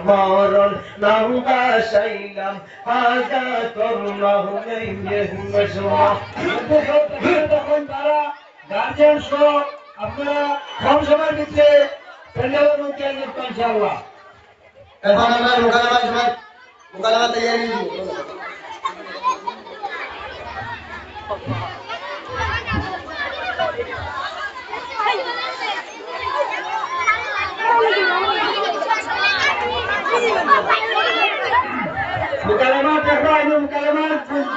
মরণ নাম বাসাইলাম হাজা করুণাহ তখন তারা গার্জিয়ান সহ আপনারা কম সময়ের ভিতরে প্যান্ডেলের মধ্যে ইনশাআল্লাহ। এখন আমরা মুকালামা তৈরি দিব। মুকালামা দেখো আমি মুকালামার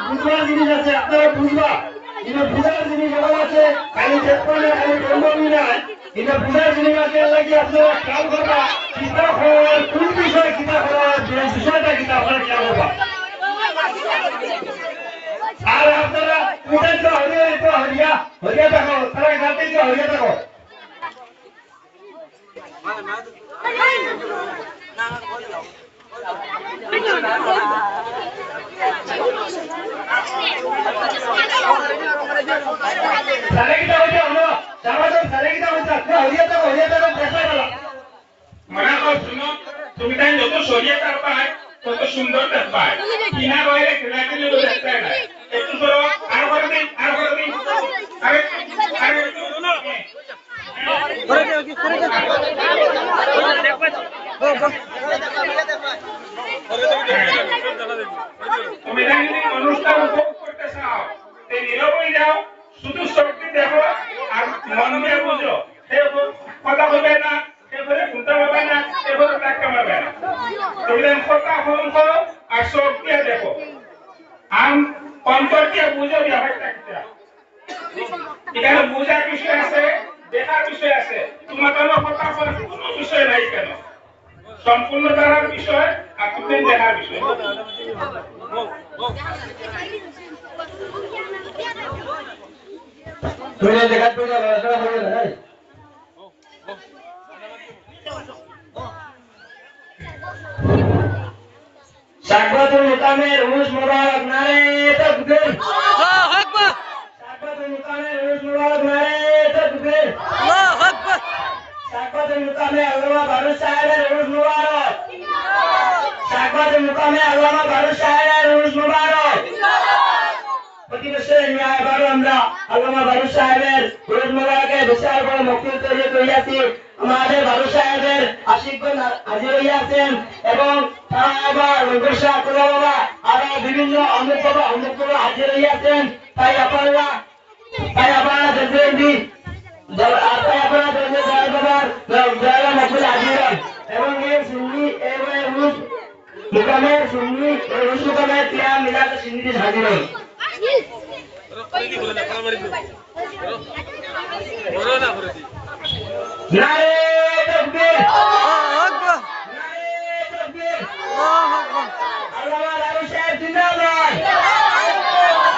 বুঝবার জিনিস আছে আপনারা বুঝবা কিন্তু বুঝার জিনিস এমন আছে খালি দেখবো না খালি বলবো না কিন্তু বুঝার জিনিস আছে লাগে আপনারা খেয়াল করবা কিতাব হওয়ার কোন বিষয় কিতাব হওয়ার বিষয়টা কিতাব হওয়ার খেয়াল করবা আর আপনারা উঠে তো হরিয়া থাকো তারা গাতে তো হরিয়া থাকো তুমি তাই যত সরিয়ে তার পায় তত সুন্দর তার পায় কিনা বাইরে খেলা খেলে দেখতে না একটু সরো আর করে দিন আরে তুমি যদি অনুষ্ঠান উপভোগ করতে চাও তাই নীরবে যাও শুধু শক্তি দেখো আর মন দিয়ে বুঝো কথা বলবে না এবারে ঘুমটা হবে না এবারে টাকা হবে না তুমি কথা ফোন করো আর চোখ দিয়ে দেখো আম অন্তর দিয়ে বুঝো ব্যাপারটা এখানে বোঝার বিষয় আছে দেখার বিষয় আছে তোমার কথা বলার কোনো বিষয় নাই কেন সম্পূর্ণ জানার বিষয় আর তুমি দেখার বিষয় তুমি দেখার পরে আলোচনা হবে না শাকবাতুল মুকামের রুশ মুবারক নারে তাকবীর আল্লাহু আকবার শাকবাতুল মুকামের রুশ মুবারক নারে তাকবীর আল্লাহু আকবার শাকবাতুল মুকামে আল্লামা বারুদ সাহেবের রুশ মুবারক শাকবাতুল মুকামে আল্লামা বারুদ সাহেবের রুশ মুবারক প্রতি বছর এবারও আমরা আল্লামা বারুদ সাহেবের রুশ মুবারকে বিশাল বড় মকফিল তৈরি করিয়াছি আমাদের বারুদ সাহেবের আশিকগণ হাজির হইয়াছেন এবং আরো বিভিন্ন অমুক হাজির হইয়াছেন তাই আপনারা দেখবেন এবং এই সুন্নি মুকামের সুন্নি রুশ মুকামের তিয়া মিলাদ সুন্নি হাজির হন নারে তাকবীর আল্লাহু আকবার নারে তাকবীর আল্লাহু আকবার আল্লামা বারুদ সাহেব জিন্দাবাদ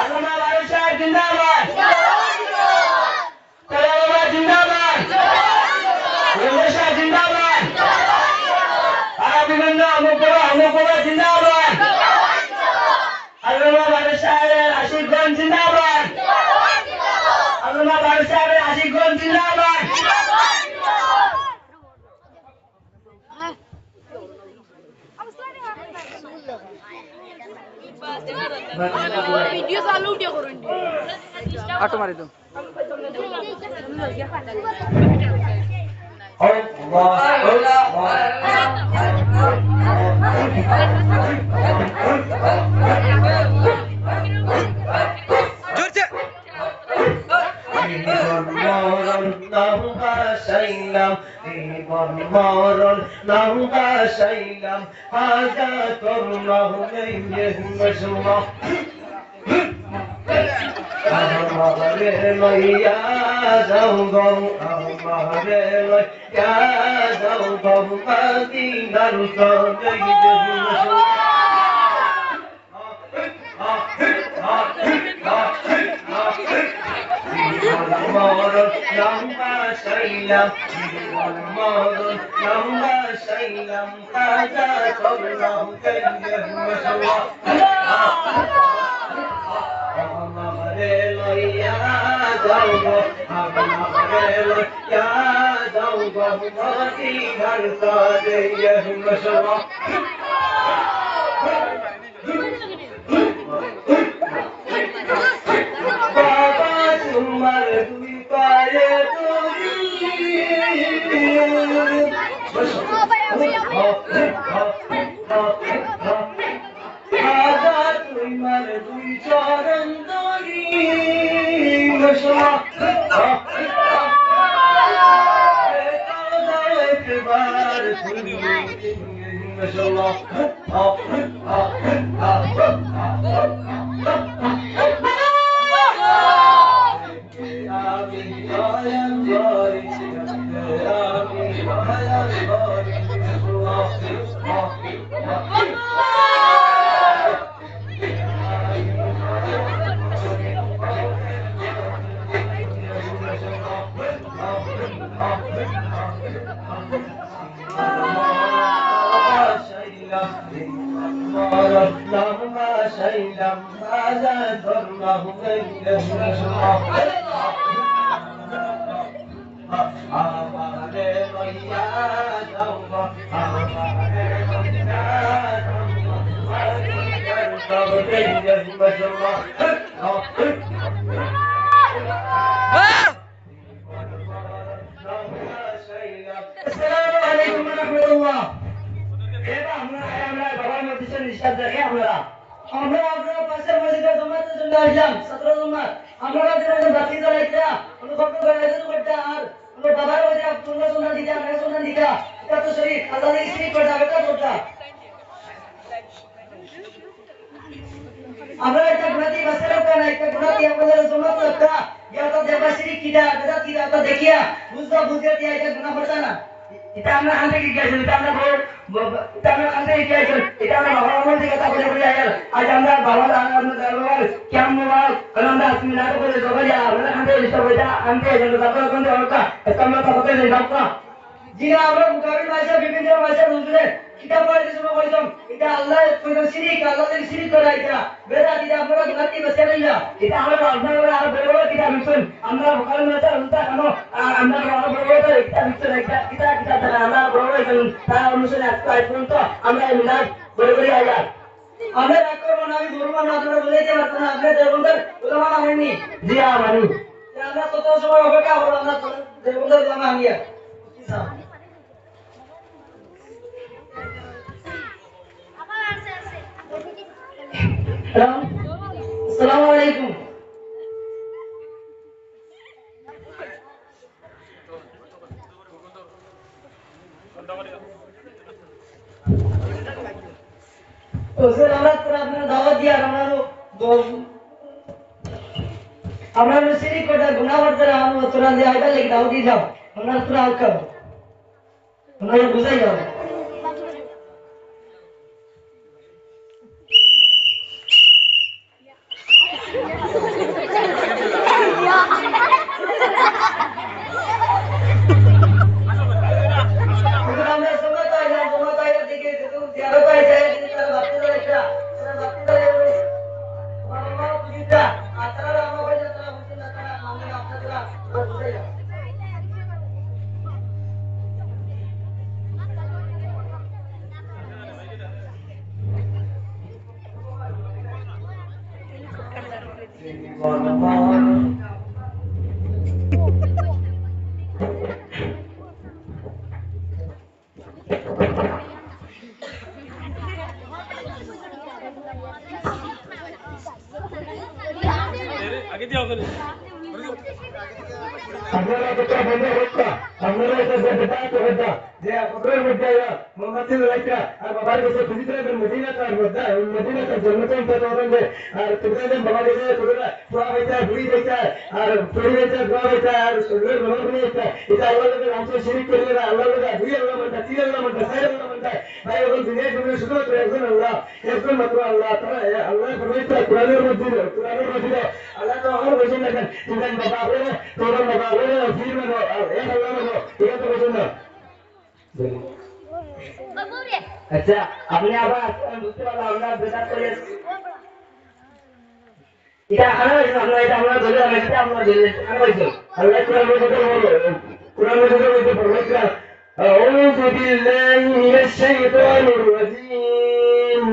আল্লামা বারুদ সাহেব জিন্দাবাদ কলামা জিন্দাবাদ রমেশা জিন্দাবাদ আর বিভিন্ন অমুকরা জিন্দাবাদ আল্লামা বারুদ সাহেবের আশিকগণ জিন্দাবাদ আল্লামা বারুদ সাহেবের আশিকগণ জিন্দাবাদ ভিডিও চালু দিয়ে করুন অটো মারি দাও জোরছে মরণ নাম বাসাইলাম মরণ নাম বাসাইলাম হাজা করুণাহ আমারে লইয়া যাও গো আমারে লইয়া যাও গো মদিনার সজীব মরণ লম্বা সাইলাম মরণ লম্বা সাইলাম খাজা করলাম আমারে লইয়া যাও আমারে লইয়া যাও তোমার দুই পায়ে তোমার দুই চরণ দরি Assalamualaikum warahmatullah. Kita আমরা বাবার মধ্যে নিঃশ্বাস দেখে আমরা আপনার পাশের মসজিদে জমাতে চলে আসলাম 17 জমা আমরা দিনের বাতি জ্বালাইতা অনুভব করে আয়োজন করতে আর আমার বাবার মধ্যে আপনারা সোনা দিতা আমরা সোনা দিতা এটা তো শরীর আল্লাহ দিয়ে শ্রী করে যাবে তা করতা আমরা একটা গুণাতি বাসের উপর একটা গুণাতি আমাদের জমাত একটা এটা দেবাশ্রী কিডা বেদা কিডা তো দেখিয়া বুঝবা বুঝে দিয়া এটা গুনাহ করতা না এটা আমরা আনতে গিয়েছিল এটা আমরা এটা আমরা আনতে গিয়েছিল এটা আমরা বাবার থেকে কথা বলে বলে আয়াল আজ আমরা বাবার আমরা দরবার কেমন মোবাইল আমরা আপনি না করে জবাইয়া আমরা আনতে সব এটা আনতে যেন তারপর কোন ওটা আমরা তো হতে দেই না জিনা আমরা মুকাবিল ভাষা বিভিন্ন ভাষা বুঝলে কিতাব পড়তে সময় বলতাম এটা আল্লাহ কইতো শিরিক আল্লাহর শিরিক করা এটা বেদা দিদা আমরা গুনাতি বসে রইলা এটা আমরা আপনারা আর বড় বড় কিতাব লিখছেন আমরা ভকাল মাতা উল্টা কানো আমরা বড় বড় কিতাব লিখছেন এটা কিতাব দ্বারা আমরা বড় বড় তার অনুসারে আজকে পর্যন্ত আমরা মিলাদ বড় বড় আয়া আমরা আক্রমণ আমি বলবো না আপনারা বলেতে পারতেন না আপনি দেবন্দর উলামা মানেননি জি মানি আমরা কত সময় অপেক্ষা করব আমরা দেবন্দর উলামা আনিয়া Assalamualaikum. Usul Allah terapkan dakwah dia আমরা সিরি কোটা গুনাহ করতে আমরা তোরা যে আইবা লেখ দাও দি যাও আমরা তোরা আউকাও আমরা বুঝাই যাও আগে দিও করে আপনারা কথা বন্ধ করতে আপনারা এটা বেটা তো বেটা যে আপনাদের মধ্যে মোহাম্মদ রাইকা আর বাবার কাছে খুঁজি করে মদিনা তার মধ্যে মদিনা তার জন্মদিন তো হবে আর তোদের বাবা কাছে তোরা পুরা হইতা বুড়ি হইতা আর পুরি হইতা গোয়া হইতা আর সুন্দর বাবা বুড়ি হইতা এটা আল্লাহর নামে শিরিক করে না আল্লাহর নামে দুই আল্লাহ মানে তিন আল্লাহ মানে চার আল্লাহ মানে ভাই ওই দুনিয়া জুড়ে শুধু একজন আল্লাহ একজন মাত্র আল্লাহ তারা আল্লাহ পবিত্র কোরআনের মধ্যে আল্লাহ তো আমার বলেন না তোদের বাবা বলে তোদের বাবা বলে ফির মানে এক আল্লাহ মানে এটা তো বলেন না আচ্ছা আপনি আবার বুঝতে পারলাম আমরা বেদাত করে এটা খারাপ হয়েছে আমরা এটা আমরা ধরে আমরা এটা আমরা ধরে খারাপ হয়েছে আল্লাহ কোরআন বলে কোরআন মধ্যে পড়লেন আউযু বিল্লাহি মিনাশ শাইতানির রাজীম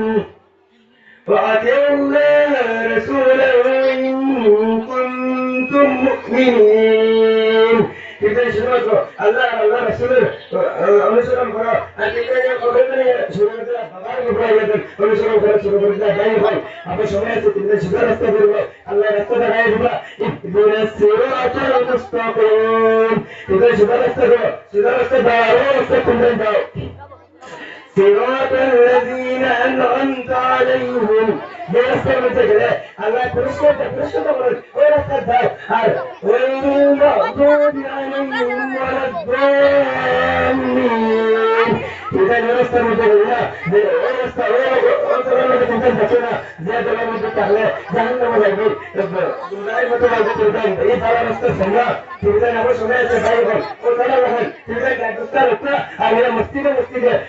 وأطيعوا الله ورسوله إن كنتم مؤمنين kita suruh tu Allah Rasul অনুসরণ করো আর kita যে করবে শুরু করতে বাবার উপরে গেছে অনুসরণ করে শুরু করতে যাই ভাই আপনি সময় আছে তুমি সুন্দর রাস্তা করবে আল্লাহ রাস্তা দেখাই দিবা ইহদিনাস সিরাতাল মুস্তাকিম তুমি সুন্দর রাস্তা করো সুন্দর রাস্তা দাও রাস্তা তুমি দাও صراط الذين أنعمت عليهم يرسل متجلى الله برشة ويرسل دار غير المغضوب عليهم ولا الضالين إذا يرسل متجلى ويرسل متجلى زاد الله متجلى جهنم ولا يقول دائما تقول إذا رسل سنا إذا نبغى شمال تبايعهم وتلا لهم إذا كان أنا مسجد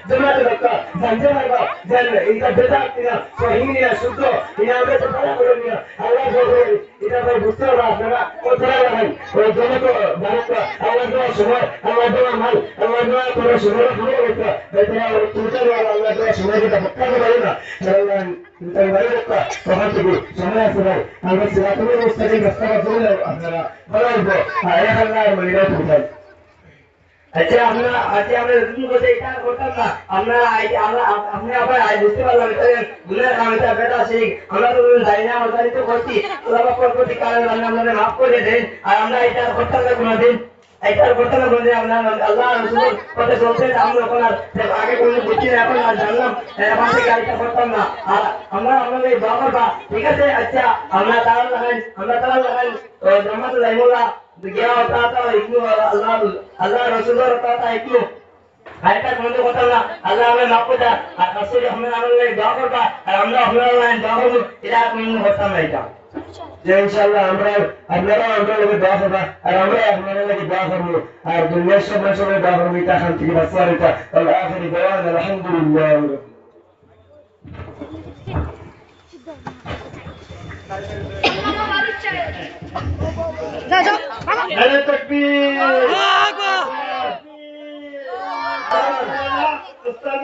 جماعة لك زنجنا جل إذا بدأتنا فهمنا شدة إذا بدأت فلا كلنا الله جل إذا بدأت راسنا وتلا لهم وجماعة بارك الله جل شمال الله جل مال الله جل ترى شمال خلوك بدنا تجرب الله جل شمال kita bekal bayar jalan kita bayar ka bahasa شمال شمال Allah silakan mustaqim rasta betul apna বলবো আয়া আল্লাহ মহিলা তুই আচ্ছা আমরা নতুন কথা এটা করতাম না আমরা আপনি আবার বুঝতে পারলাম এটা গুনার কাম এটা বেটা সেই আমরা তো জানি না আমরা তো করছি আল্লাহ পরবর্তী কালে আমাদের মাফ করে দেন আর আমরা এটা করতাম না কোনোদিন এটা করতাম না কোনোদিন আমরা আল্লাহ রাসূলের কথা চলতে আমরা এখন আগে কোনো বুঝি না এখন আর জানলাম এখন থেকে এটা করতাম না আর আমরা আমাদের দোয়া করবা ঠিক আছে আচ্ছা আমরা তাআলা লাগান জামাত লাইমুল্লাহ গিয়া তাতা ইকনু আল্লাহ রাসূলের তাতা ইকনু আরেকটা বন্ধ কথা না আল্লাহ আমাদের মাফ করে আর রাসূল আমরা আমাদের দোয়া করবা আর আমরা আপনাদের দোয়া করব এটা কোনো কথা না এটা যে ইনশাআল্লাহ আপনারা আমাদের দোয়া করবা আর আমরা আপনাদের লাগি দোয়া করব আর দুনিয়ার সব মানুষের দোয়া করব এটা খান থেকে বাঁচার এটা আল্লাহ আখিরি দাওয়ান আলহামদুলিল্লাহ Ada takbir. Ustaz